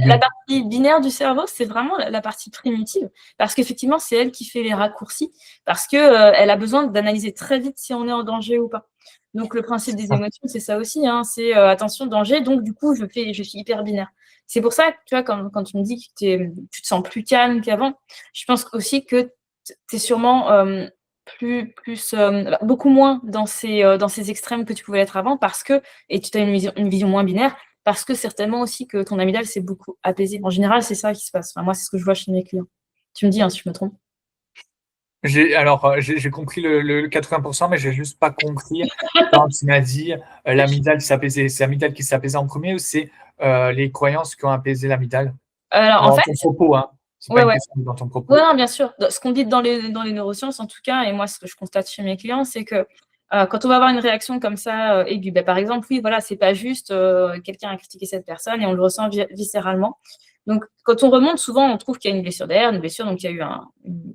La partie binaire du cerveau, c'est vraiment la partie primitive, parce qu'effectivement, c'est elle qui fait les raccourcis, parce qu'elle a besoin d'analyser très vite si on est en danger ou pas. Donc, le principe des émotions, c'est ça aussi, hein, c'est attention, danger, donc du coup, je suis hyper binaire. C'est pour ça que, tu vois, quand tu me dis que tu te sens plus calme qu'avant, je pense aussi que tu es sûrement beaucoup moins dans ces extrêmes que tu pouvais être avant, et tu as une vision moins binaire, parce que certainement aussi que ton amygdale s'est beaucoup apaisée. En général, c'est ça qui se passe. Enfin, moi, c'est ce que je vois chez mes clients. Tu me dis si je me trompe. J'ai compris le 80%, mais j'ai juste pas compris quand tu m'as dit l'amygdale qui s'apaisait. C'est l'amygdale qui s'apaisait en premier ou c'est les croyances qui ont apaisé l'amygdale? Alors, en Dans fait, ton propos, hein. C'est pas ouais, une ouais. question dans ton propos. Ouais, non, bien sûr. Ce qu'on dit dans les neurosciences, en tout cas, et moi, ce que je constate chez mes clients, c'est que quand on va avoir une réaction comme ça aiguë, par exemple, oui, voilà, c'est pas juste quelqu'un a critiqué cette personne et on le ressent viscéralement. Donc, quand on remonte, souvent, on trouve qu'il y a une blessure derrière, donc il y a eu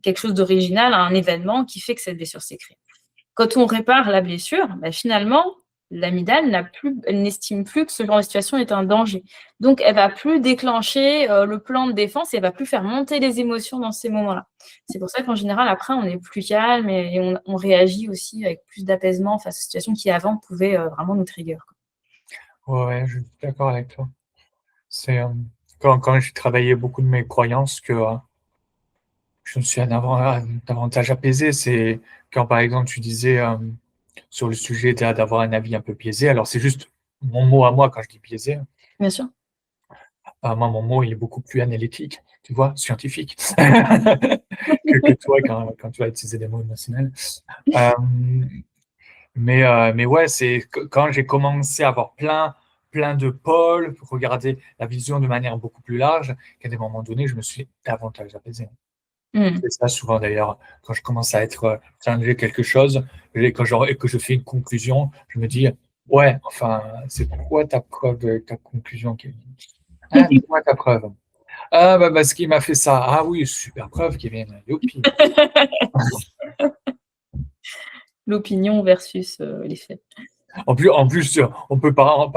quelque chose d'original, un événement qui fait que cette blessure s'est créée. Quand on répare la blessure, finalement, l'amygdale elle n'estime plus que ce genre de situation est un danger. Donc, elle va plus déclencher le plan de défense et elle va plus faire monter les émotions dans ces moments-là. C'est pour ça qu'en général, après, on est plus calme et on réagit aussi avec plus d'apaisement face aux situations qui, avant, pouvaient vraiment nous trigger. Ouais, je suis d'accord avec toi. C'est quand j'ai travaillé beaucoup de mes croyances que je me suis davantage apaisé. C'est quand, par exemple, tu disais sur le sujet d'avoir un avis un peu biaisé. Alors, c'est juste mon mot à moi quand je dis biaisé. Bien sûr. Moi, mon mot, il est beaucoup plus analytique, tu vois, scientifique, que toi quand tu vas utiliser des mots émotionnels. Euh, mais ouais, c'est quand j'ai commencé à avoir plein de pôles, regarder la vision de manière beaucoup plus large, qu'à des moments donnés, je me suis davantage apaisé. C'est ça souvent d'ailleurs, quand je commence à être challengé quelque chose, et que je fais une conclusion, je me dis, ouais, enfin, c'est quoi ta preuve de ta conclusion, Kevin? Ah, dis-moi ta preuve. Ah, bah, parce qu'il m'a fait ça. Ah oui, super preuve, Kevin. Youpi. L'opinion versus les faits. En plus, on peut pas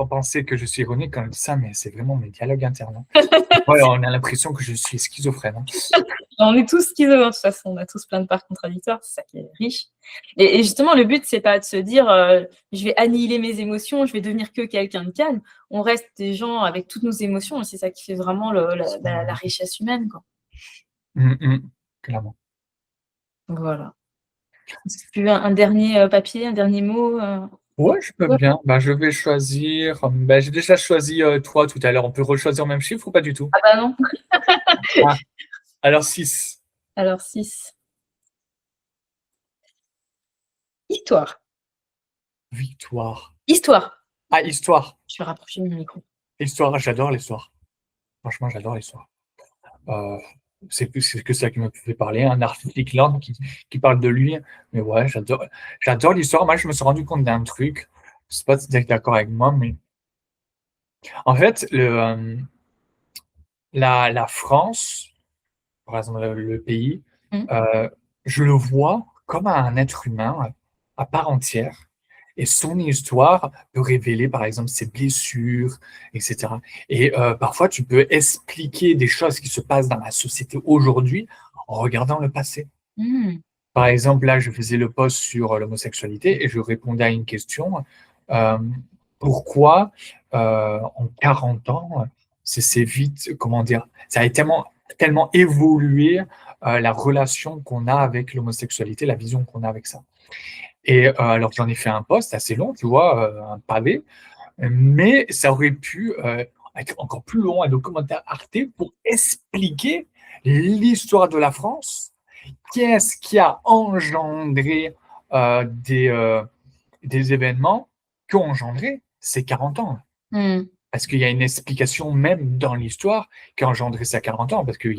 penser que je suis ironique quand je dis ça, mais c'est vraiment mes dialogues internes. Ouais, on a l'impression que je suis schizophrène. On est tous schizo, de toute façon, on a tous plein de parts contradictoires, c'est ça qui est riche. Et justement, le but, c'est pas de se dire je vais annihiler mes émotions, je vais devenir que quelqu'un de calme. On reste des gens avec toutes nos émotions, et c'est ça qui fait vraiment la richesse humaine, quoi. Clairement. Voilà. Est-ce que tu veux un dernier papier, un dernier mot Ouais, je peux bien. Bah, je vais choisir. Bah, j'ai déjà choisi 3 tout à l'heure. On peut rechoisir le même chiffre ou pas du tout? Ah bah non. Alors 6. Alors 6. Histoire. Victoire. Histoire. Ah, histoire. Je vais rapprocher mon micro. Histoire, j'adore l'histoire. Franchement, j'adore l'histoire. C'est que ça qui me fait parler. Un article là qui parle de lui. Mais ouais, j'adore l'histoire. Moi, je me suis rendu compte d'un truc. Je sais pas si tu es d'accord avec moi, mais en fait, la France, par exemple, le pays, je le vois comme un être humain à part entière. Et son histoire peut révéler, par exemple, ses blessures, etc. Et parfois, tu peux expliquer des choses qui se passent dans la société aujourd'hui en regardant le passé. Par exemple, là, je faisais le post sur l'homosexualité et je répondais à une question. Pourquoi, en 40 ans, c'est vite, comment dire, ça a tellement évolué la relation qu'on a avec l'homosexualité, la vision qu'on a avec ça. Et alors, j'en ai fait un post assez long, tu vois, un pavé, mais ça aurait pu être encore plus long, un documentaire Arte pour expliquer l'histoire de la France. Qu'est-ce qui a engendré des événements qui ont engendré ces 40 ans? Parce qu'il y a une explication même dans l'histoire qui a engendré ces 40 ans, parce qu'il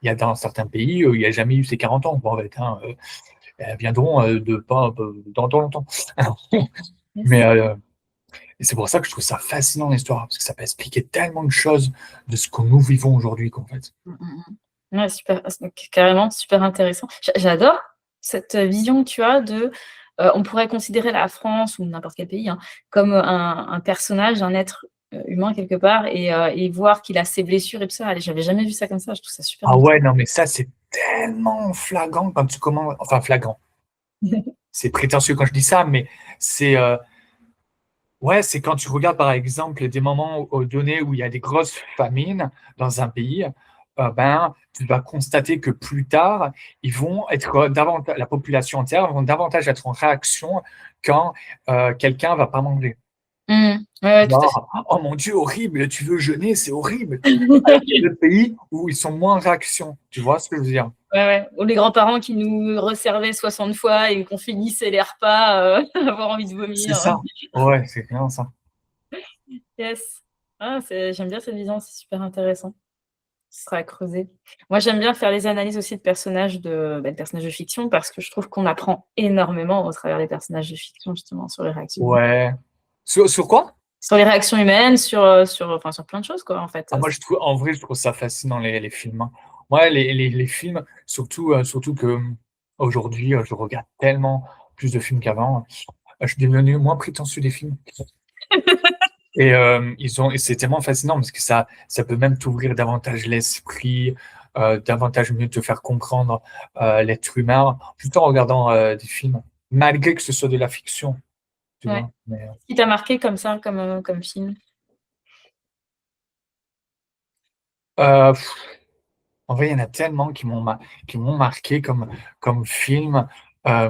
y a dans certains pays, il n'y a jamais eu ces 40 ans. Bon, en fait, elles viendront de pas dans longtemps. Mais c'est pour ça que je trouve ça fascinant l'histoire, parce que ça peut expliquer tellement de choses de ce que nous vivons aujourd'hui, qu'en fait. Ouais, super, carrément, super intéressant. J'adore cette vision que tu as de, on pourrait considérer la France ou n'importe quel pays, hein, comme un personnage, un être humain quelque part, et voir qu'il a ses blessures et tout ça. Allez, j'avais jamais vu ça comme ça, je trouve ça super Ah intéressant. ouais, non, mais ça, c'est tellement flagrant quand tu commences. Enfin, flagrant. C'est prétentieux quand je dis ça, mais c'est ouais, c'est quand tu regardes par exemple des moments donnés où il y a des grosses famines dans un pays, ben, tu vas constater que plus tard, ils vont être davantage, la population entière vont davantage être en réaction quand quelqu'un va pas manger. Ouais, ouais, tout à fait. Genre, oh mon Dieu, horrible, tu veux jeûner, c'est horrible. Alors qu'il y a d'autres pays où ils sont moins en réaction. Tu vois ce que je veux dire? Ouais, ouais. Ou les grands-parents qui nous resservaient 60 fois et qu'on finissait les repas, avoir envie de C'est vomir. ça. Ouais, c'est clairement ça. Yes. Ah, j'aime bien cette vision, c'est super intéressant. Ce sera à creuser. Moi, j'aime bien faire les analyses aussi de personnages de fiction parce que je trouve qu'on apprend énormément au travers des personnages de fiction, justement, sur les réactions humaines. Ouais. Sur quoi? Sur les réactions humaines, enfin, sur plein de choses, quoi, en fait. Ah, moi, en vrai, je trouve ça fascinant, les films, hein. Moi, les films, surtout que aujourd'hui, je regarde tellement plus de films qu'avant. Je suis devenu moins prétentieux des films. Et et c'est tellement fascinant parce que ça peut même t'ouvrir davantage l'esprit, davantage mieux te faire comprendre l'être humain, tout en regardant des films, malgré que ce soit de la fiction, tu Ouais. vois. Mais, Qu'est-ce qui t'a marqué comme ça, comme film? pff, en vrai, il y en a tellement qui m'ont marqué comme film. Euh,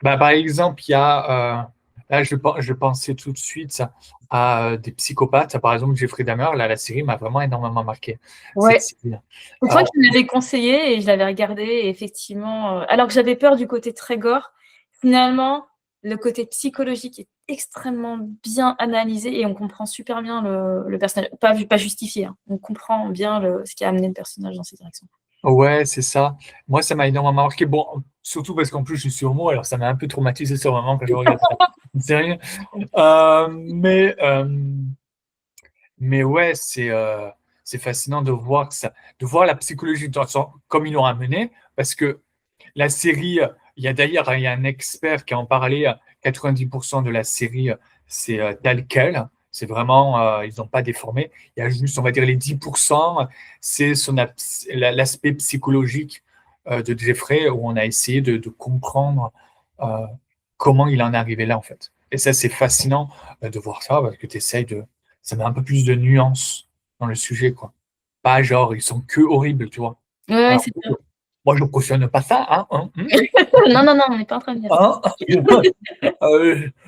Bah, par exemple, il y a, là, je pensais tout de suite à des psychopathes. Par exemple, Jeffrey Dahmer, là, la série m'a vraiment énormément marqué, cette Ouais. série. C'est toi Alors, qui me l'avais conseillé et je l'avais regardé et effectivement, alors que j'avais peur du côté très gore, finalement, le côté psychologique est extrêmement bien analysé et on comprend super bien le personnage. Pas justifié, hein. On comprend bien ce qui a amené le personnage dans cette direction. ouais, c'est ça. Moi, ça m'a énormément marqué. Bon, surtout parce qu'en plus, je suis homo, alors ça m'a un peu traumatisé sur le moment quand je regarde cette série. Euh, mais, euh, mais ouais, c'est fascinant de voir ça, de voir la psychologie comme ils l'ont amené, parce que la série, il y a un expert qui en parlait, 90% de la série, c'est tel quel. C'est vraiment, ils n'ont pas déformé. Il y a juste, on va dire, les 10%, c'est l'aspect psychologique de Jeffrey, où on a essayé de comprendre euh, comment il en est arrivé là, en fait. Et ça, c'est fascinant de voir ça, parce que tu essayes ça met un peu plus de nuances dans le sujet, quoi. Pas genre, ils sont que horribles, tu vois. Ouais, ouais, Alors, c'est ça. moi, je ne cautionne pas ça, hein. Non, non, non, on n'est pas en train de dire ça. Hein.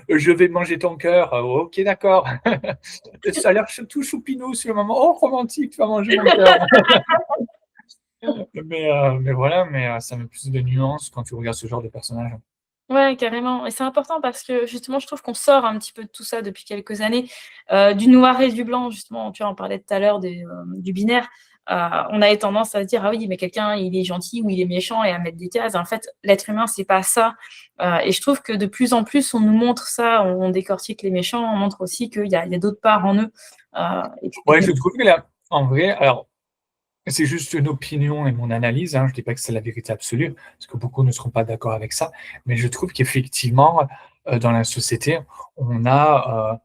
Je vais manger ton cœur. Ok, d'accord. Ça a l'air tout choupinou sur le moment. Oh, romantique, tu vas manger mon cœur. Mais voilà, ça met plus de nuances quand tu regardes ce genre de personnage. Ouais, carrément et c'est important parce que justement, je trouve qu'on sort un petit peu de tout ça depuis quelques années, du noir et du blanc justement, tu vois? On parlait tout à l'heure du binaire. On avait tendance à se dire: «Ah oui, mais quelqu'un, il est gentil ou il est méchant» et à mettre des cases. En fait, l'être humain, c'est pas ça, et je trouve que de plus en plus, on nous montre ça, on décortique les méchants, on montre aussi qu'il y a d'autres parts en eux, et Ouais, que je trouve que là, en vrai, alors, c'est juste une opinion et mon analyse, hein, je ne dis pas que c'est la vérité absolue, parce que beaucoup ne seront pas d'accord avec ça, mais je trouve qu'effectivement, dans la société, on a,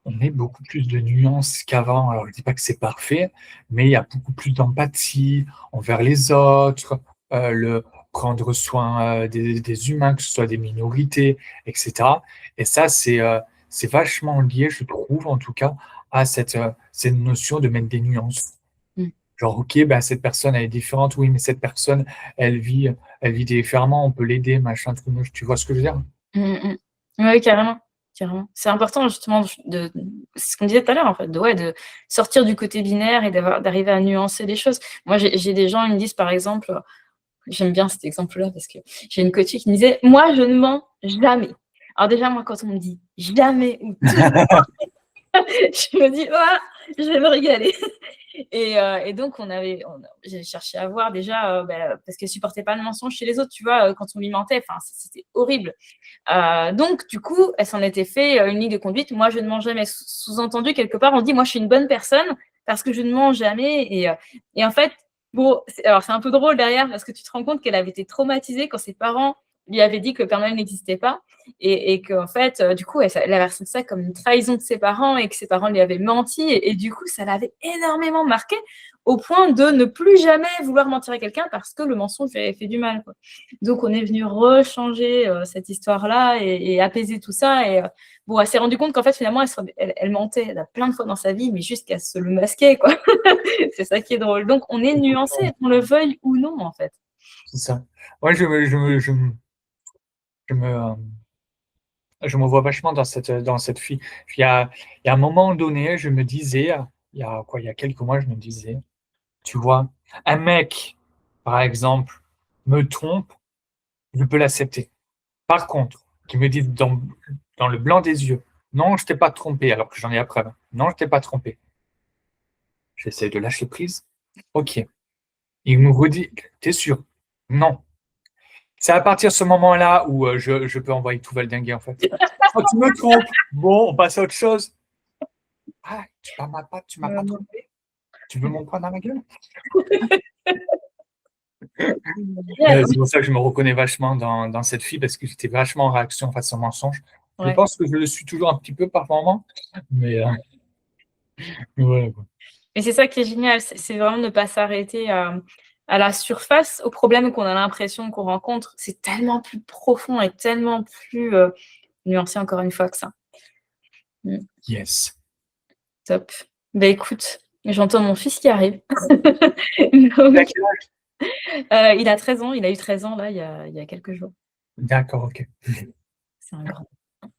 on met beaucoup plus de nuances qu'avant. Alors, je ne dis pas que c'est parfait, mais il y a beaucoup plus d'empathie envers les autres, le prendre soin des humains, que ce soit des minorités, etc. Et ça, c'est vachement lié, je trouve, en tout cas, à cette notion de mettre des nuances. mmh. Genre, ok, ben, cette personne, elle est différente, oui, mais cette personne, elle vit différemment, on peut l'aider, machin, truc, tu vois ce que je veux dire? Mmh mh. Ouais, carrément, carrément. C'est important justement c'est ce qu'on disait tout à l'heure en fait, de sortir du côté binaire et d'arriver à nuancer les choses. Moi, j'ai des gens, ils me disent par exemple, j'aime bien cet exemple-là parce que j'ai une coachée qui me disait: «Moi, je ne mens jamais». Alors déjà, moi, quand on me dit jamais ou toujours, je me dis: «Ah, je vais me régaler». Et donc j'ai cherché à voir déjà, parce qu'elle supportait pas le mensonge chez les autres, tu vois? Quand on lui mentait, enfin, c'était horrible. Donc du coup, elle s'en était fait, une ligne de conduite. Moi, je ne mens jamais. Sous-entendu, quelque part, on dit: «Moi, je suis une bonne personne parce que je ne mens jamais» et en fait, bon, alors c'est un peu drôle derrière parce que tu te rends compte qu'elle avait été traumatisée quand ses parents lui avaient dit que le Père Noël n'existait pas et qu'en fait, du coup, elle avait ressenti ça comme une trahison de ses parents et que ses parents lui avaient menti et du coup, ça l'avait énormément marquée au point de ne plus jamais vouloir mentir à quelqu'un parce que le mensonge lui avait fait du mal, quoi. Donc, on est venu rechanger cette histoire-là et apaiser tout ça. Et bon, elle s'est rendue compte qu'en fait, finalement, elle mentait plein de fois dans sa vie, mais juste qu'elle se le masquait, quoi. C'est ça qui est drôle. Donc, on est nuancé, qu'on le veuille ou non, en fait. C'est ça. Ouais, je me, je me vois vachement dans cette fille. Il y a un moment donné, je me disais, il y a quelques mois, je me disais, tu vois, un mec, par exemple, me trompe, je peux l'accepter. Par contre, qui me dise dans le blanc des yeux, non, je t'ai pas trompé, alors que j'en ai la preuve. Non, je t'ai pas trompé. J'essaie de lâcher prise. Ok. Il me redit, t'es sûr? Non. C'est à partir de ce moment-là où je peux envoyer tout valdinguer, en fait. Oh, tu me trompes. Bon, on passe à autre chose. Ah, tu m'as pas trompé? Tu veux mon poing dans la gueule? C'est pour ça que je me reconnais vachement dans cette fille, parce que j'étais vachement en réaction face au mensonge. Je Ouais. pense que je le suis toujours un petit peu par moment, mais voilà, quoi. Mais c'est ça qui est génial, c'est vraiment ne pas s'arrêter à la surface, aux problèmes qu'on a l'impression qu'on rencontre. C'est tellement plus profond et tellement plus nuancé, encore une fois, que ça. Yes. Top. Bah écoute, j'entends mon fils qui arrive. T'as Donc, quel âge? il a 13 ans, il a eu 13 ans là, il y a quelques jours. D'accord, ok. C'est un grand.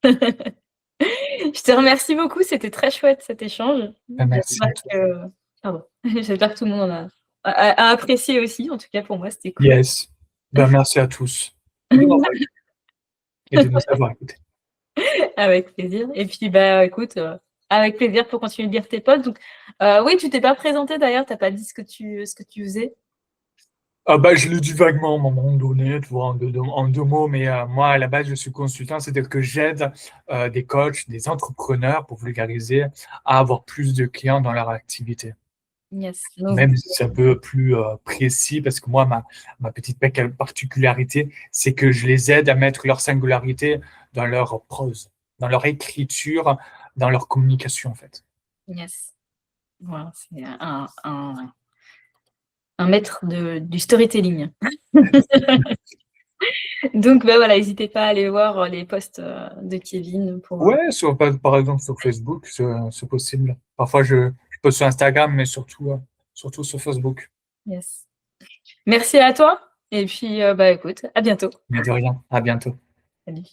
Je te remercie beaucoup, c'était très chouette cet échange. Merci à toi. Pardon. J'espère que tout le monde a apprécié aussi. En tout cas, pour moi, c'était cool. Yes. Ben, merci à tous et de nous avoir écoutés. Avec plaisir. Et puis, bah, écoute, avec plaisir pour continuer de lire tes posts. Donc, oui, tu t'es pas présenté d'ailleurs, tu as pas dit ce que tu faisais. Ah bah, je l'ai dit vaguement à un moment donné, tu vois, en deux mots, mais moi, à la base, je suis consultant, c'est-à-dire que j'aide des coachs, des entrepreneurs, pour vulgariser, à avoir plus de clients dans leur activité. Yes. Donc, Même si c'est un peu plus précis, parce que moi, ma petite particularité, c'est que je les aide à mettre leur singularité dans leur prose, dans leur écriture, dans leur communication, en fait. yes. Voilà, c'est un maître du storytelling. Donc, bah, voilà, n'hésitez pas à aller voir les posts de Kevin pour. Ouais, par exemple sur Facebook, c'est possible. Parfois, je poste sur Instagram, mais surtout sur Facebook. Yes. Merci à toi. Et puis, bah, écoute, à bientôt. Mais de rien, à bientôt. Salut.